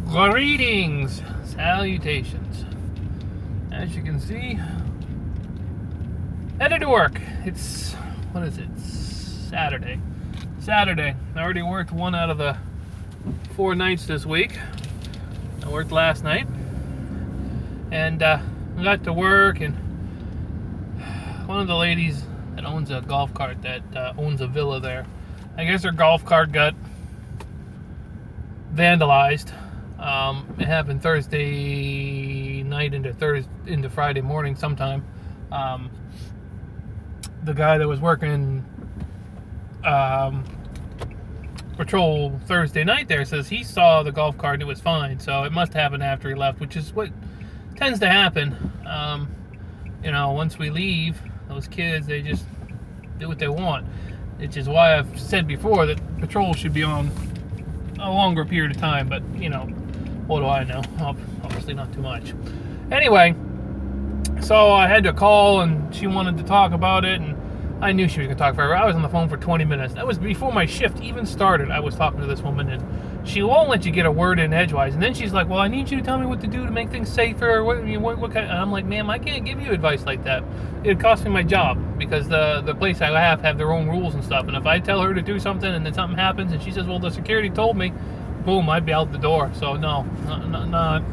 Greetings, salutations. As you can see, headed to work. It's, what is it? Saturday. I already worked one out of the 4 nights this week. I worked last night. And I got to work, and one of the ladies that owns a golf cart that owns a villa there, I guess her golf cart got vandalized. It happened Thursday night into Friday morning sometime. The guy that was working patrol Thursday night there says he saw the golf cart and it was fine, so it must happen after he left, which is what tends to happen. Once we leave, those kids, they just do what they want, which is why I've said before that patrol should be on a longer period of time, but what do I know? Obviously not too much. Anyway, so I had to call, and she wanted to talk about it, and I knew she was going to talk forever. I was on the phone for 20 minutes. That was before my shift even started. I was talking to this woman, and she won't let you get a word in edgewise. And then she's like, well, I need you to tell me what to do to make things safer. What kind? And I'm like, ma'am, I can't give you advice like that. It cost me my job, because the place I have their own rules and stuff. And if I tell her to do something and then something happens and she says, well, the security told me, boom, I'd be out the door. So no, not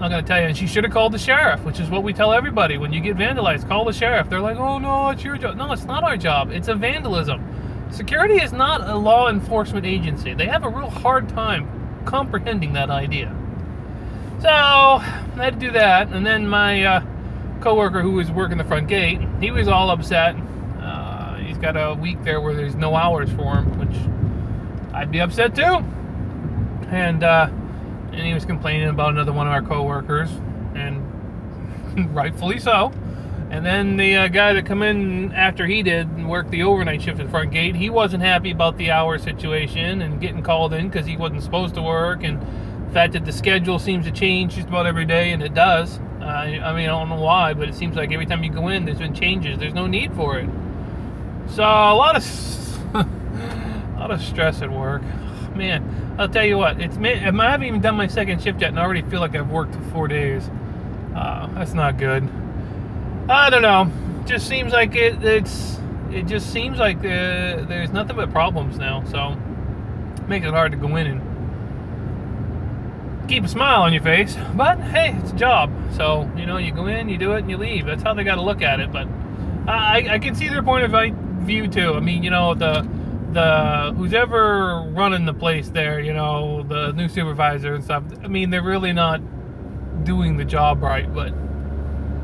going to tell you. And she should have called the sheriff, which is what we tell everybody. When you get vandalized, call the sheriff. They're like, oh no, it's your job. No, it's not our job. It's a vandalism. Security is not a law enforcement agency. They have a real hard time comprehending that idea. So I had to do that. And then my coworker who was working the front gate, he was all upset. He's got a week there where there's no hours for him, which I'd be upset too. And he was complaining about another one of our coworkers, and rightfully so. And then the guy that come in after he did and worked the overnight shift at the front gate, he wasn't happy about the hour situation and getting called in because he wasn't supposed to work, and the fact that the schedule seems to change just about every day, and it does. I don't know why, but it seems like every time you go in, there's been changes. There's no need for it. So a lot of stress at work. Man, I'll tell you what, I haven't even done my second shift yet, and I already feel like I've worked 4 days. That's not good. I don't know. Just seems like it just seems like there's nothing but problems now. So it makes it hard to go in and keep a smile on your face. But hey, it's a job. So you go in, you do it, and you leave. That's how they got to look at it. But I can see their point of view too. I mean, the who's ever running the place there, the new supervisor and stuff, I mean, they're really not doing the job right. But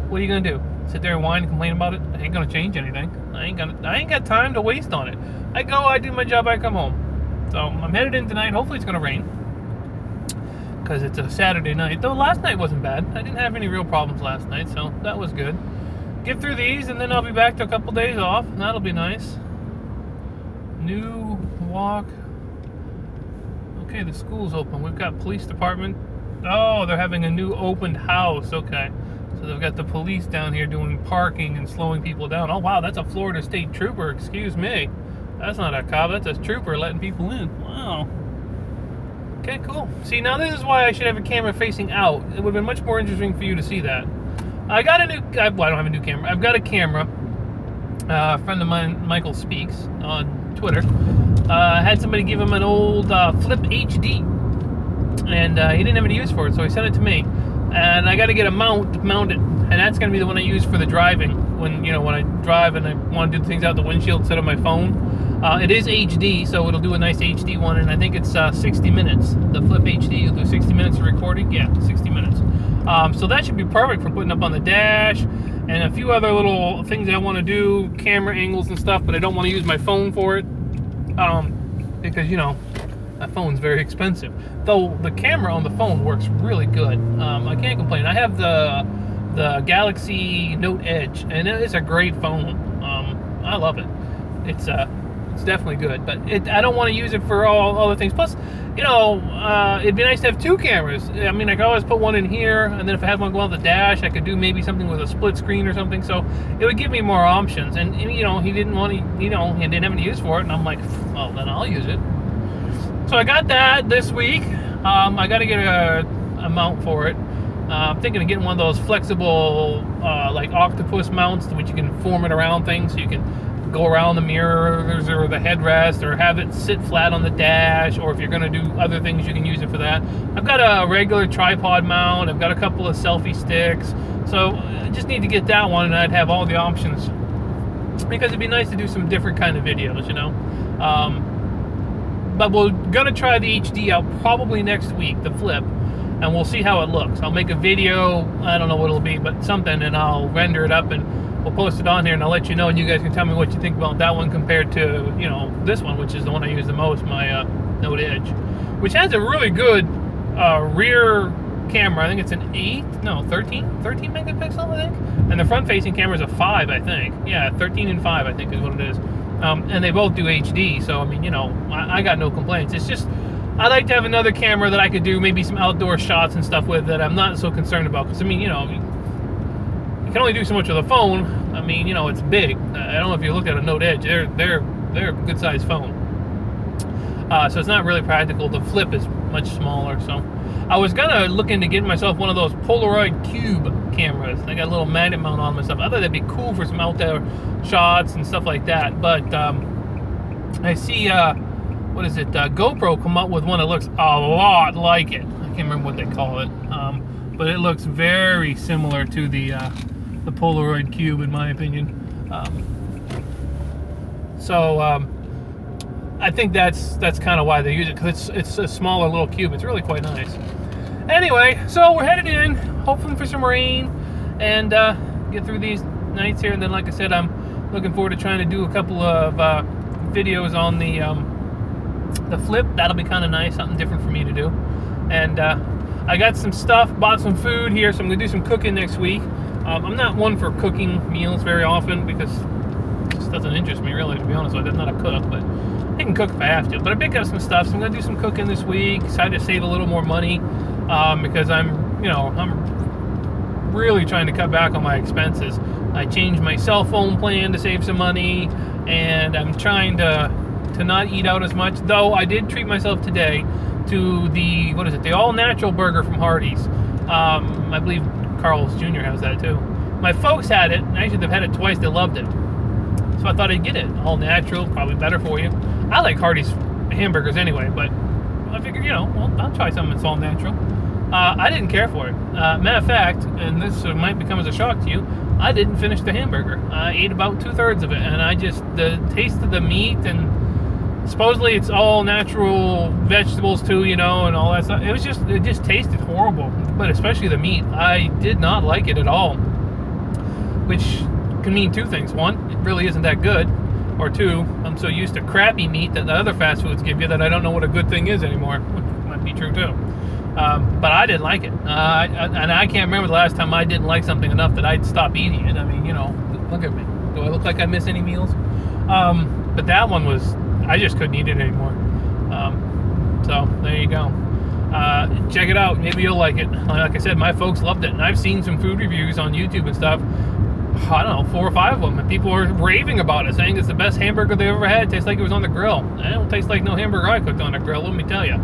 what are you gonna do? Sit there and whine and complain about it? I ain't gonna change anything. I ain't got time to waste on it. I do my job, I come home. So I'm headed in tonight. Hopefully it's gonna rain, because it's a Saturday night. Though last night wasn't bad. I didn't have any real problems last night, so that was good. Get through these, and then I'll be back to a couple days off. That'll be nice. New walk. Okay, the school's open. We've got police department. Oh, they're having a new opened house. Okay. So they've got the police down here doing parking and slowing people down. Oh, wow, that's a Florida State Trooper. Excuse me. That's not a cop. That's a trooper letting people in. Wow. Okay, cool. See, now this is why I should have a camera facing out. It would have been much more interesting for you to see that. I got a new... Well, I don't have a new camera. I've got a camera. A friend of mine, Michael Speaks, on Twitter, had somebody give him an old Flip HD, and he didn't have any use for it, so he sent it to me, and I got to get a mount to mount it, and that's going to be the one I use for the driving, when I drive and I want to do things out the windshield instead of my phone. It is HD, so it'll do a nice HD one, and I think it's 60 minutes. The Flip HD will do 60 minutes of recording. Yeah, 60 minutes. So that should be perfect for putting up on the dash, and a few other little things I want to do, camera angles and stuff, but I don't want to use my phone for it, because that phone's very expensive. Though the camera on the phone works really good. I can't complain. I have the Galaxy Note Edge, and it's a great phone. I love it. It's definitely good, but I don't want to use it for all other things. Plus, it'd be nice to have 2 cameras. I mean, I could always put one in here, and then if I had one go on the dash, I could do maybe something with a split screen or something. So it would give me more options. And he didn't want to, he didn't have any use for it. And I'm like, well, then I'll use it. So I got that this week. I got to get a mount for it. I'm thinking of getting one of those flexible, like octopus mounts, which you can form it around things, so you can go around the mirrors or the headrest, or have it sit flat on the dash, or if you're going to do other things, you can use it for that. I've got a regular tripod mount. I've got a couple of selfie sticks, so I just need to get that one, and I'd have all the options, because it'd be nice to do some different kind of videos, you know. But we're gonna try the HD out probably next week, the Flip, and we'll see how it looks. I'll make a video, I don't know what it'll be, but something, and I'll render it up and we'll post it on here, and I'll let you know, and you guys can tell me what you think about that one compared to, you know, this one, which is the one I use the most, my Note Edge, which has a really good rear camera. I think it's an 13 megapixel, I think, and the front-facing camera is a 5, I think. Yeah, 13 and 5, I think is what it is. And they both do HD, so I mean, you know, I got no complaints. It's just, I like to have another camera that I could do maybe some outdoor shots and stuff with that I'm not so concerned about. Because I mean, you know, you can only do so much with a phone. I mean, you know, it's big. I don't know if you look at a Note Edge. They're a good-sized phone. So it's not really practical. The Flip is much smaller. So I was gonna look into getting myself one of those Polaroid Cube cameras. I got a little magnet mount on myself. I thought that'd be cool for some outdoor shots and stuff like that. But I see, what is it? GoPro come up with one that looks a lot like it. I can't remember what they call it, but it looks very similar to the Polaroid Cube, in my opinion. I think that's kind of why they use it, because it's a smaller little cube. It's really quite nice. Anyway, so we're headed in, hoping for some rain, and get through these nights here. And then, like I said, I'm looking forward to trying to do a couple of videos on the Flip. That'll be kind of nice, something different for me to do. And I got some stuff, bought some food here, so I'm gonna do some cooking next week. I'm not one for cooking meals very often, because it just doesn't interest me, really, to be honest with you. I'm not a cook, but I can cook if I have to. But I picked up some stuff, so I'm gonna do some cooking this week. Decided to save a little more money, because I'm really trying to cut back on my expenses. I changed my cell phone plan to save some money, and I'm trying to not eat out as much. Though I did treat myself today to the, what is it, the all-natural burger from Hardee's. I believe Carl's Jr. has that too. My folks had it, and actually they've had it twice. They loved it, so I thought I'd get it. All natural, probably better for you. I like Hardee's hamburgers anyway, but I figured, you know, well, I'll try something that's all natural. I didn't care for it. Matter of fact, and this might become as a shock to you, I didn't finish the hamburger. I ate about 2/3 of it, and the taste of the meat, and supposedly it's all natural vegetables too, you know, and all that stuff. It just tasted horrible, but especially the meat. I did not like it at all, which can mean two things. One, it really isn't that good, or two, I'm so used to crappy meat that the other fast foods give you that I don't know what a good thing is anymore, which might be true too. But I didn't like it, and I can't remember the last time I didn't like something enough that I'd stop eating it. I mean, you know, look at me. Do I look like I miss any meals? But that one was, I just couldn't eat it anymore. So there you go. Check it out. Maybe you'll like it. Like I said, my folks loved it, and I've seen some food reviews on YouTube and stuff. I don't know, 4 or 5 of them, and people are raving about it, saying it's the best hamburger they've ever had. It tastes like it was on the grill. It don't taste like no hamburger I cooked on the grill, let me tell you.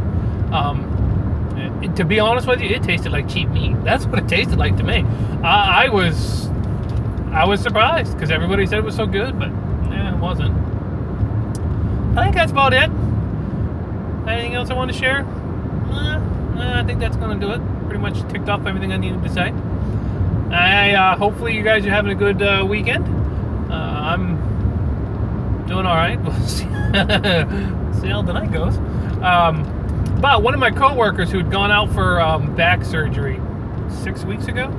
To be honest with you, it tasted like cheap meat. That's what it tasted like to me. I was surprised, because everybody said it was so good, but it wasn't. I think that's about it. Anything else I want to share? I think that's going to do it. Pretty much ticked off everything I needed to say. Hopefully you guys are having a good weekend. I'm doing all right. We'll see how the night goes. But one of my coworkers who'd gone out for back surgery 6 weeks ago,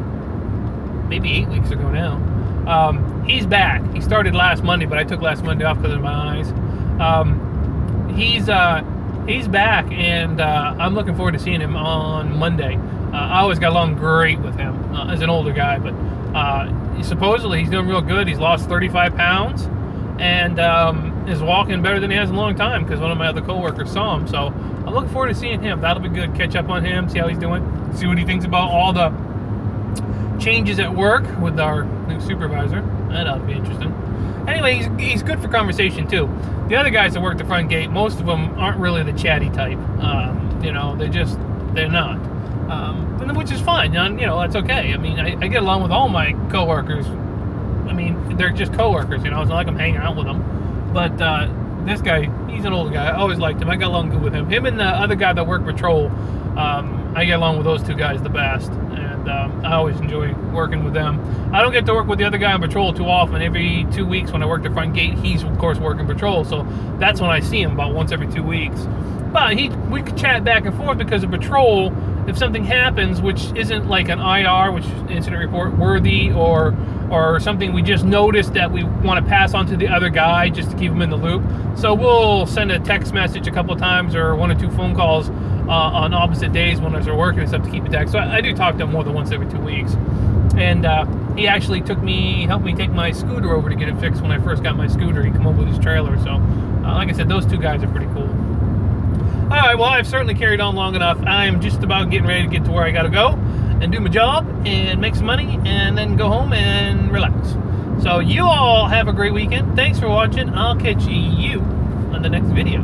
maybe 8 weeks ago now, he's back. He started last Monday, but I took last Monday off because of my eyes. He's back, and I'm looking forward to seeing him on Monday. I always got along great with him as an older guy, but supposedly he's doing real good. He's lost 35 pounds and is walking better than he has in a long time, because one of my other coworkers saw him. So I'm looking forward to seeing him. That'll be good. Catch up on him, see how he's doing, see what he thinks about all the changes at work with our new supervisor. That ought to be interesting. Anyway, he's good for conversation too. The other guys that work the front gate, most of them aren't really the chatty type. You know, they're not. Which is fine, you know, that's okay. I mean, I get along with all my coworkers. I mean, they're just coworkers, you know. It's not like I'm hanging out with them. But this guy, he's an older guy. I always liked him. I got along good with him. Him and the other guy that worked patrol, I get along with those two guys the best. And I always enjoy working with them. I don't get to work with the other guy on patrol too often. Every 2 weeks when I work the front gate, he's, of course, working patrol. So that's when I see him, about once every 2 weeks. But we could chat back and forth because of patrol. If something happens, which isn't like an IR, which is incident report worthy, or something we just noticed that we want to pass on to the other guy just to keep him in the loop. So we'll send a text message a couple of times or 1 or 2 phone calls on opposite days when they're working and stuff to keep in touch. So I do talk to him more than once every 2 weeks. And he actually helped me take my scooter over to get it fixed when I first got my scooter. He came over with his trailer. So like I said, those two guys are pretty cool. All right, well, I've certainly carried on long enough. I'm just about getting ready to get to where I got to go and do my job and make some money and then go home and relax. So you all have a great weekend. Thanks for watching. I'll catch you on the next video.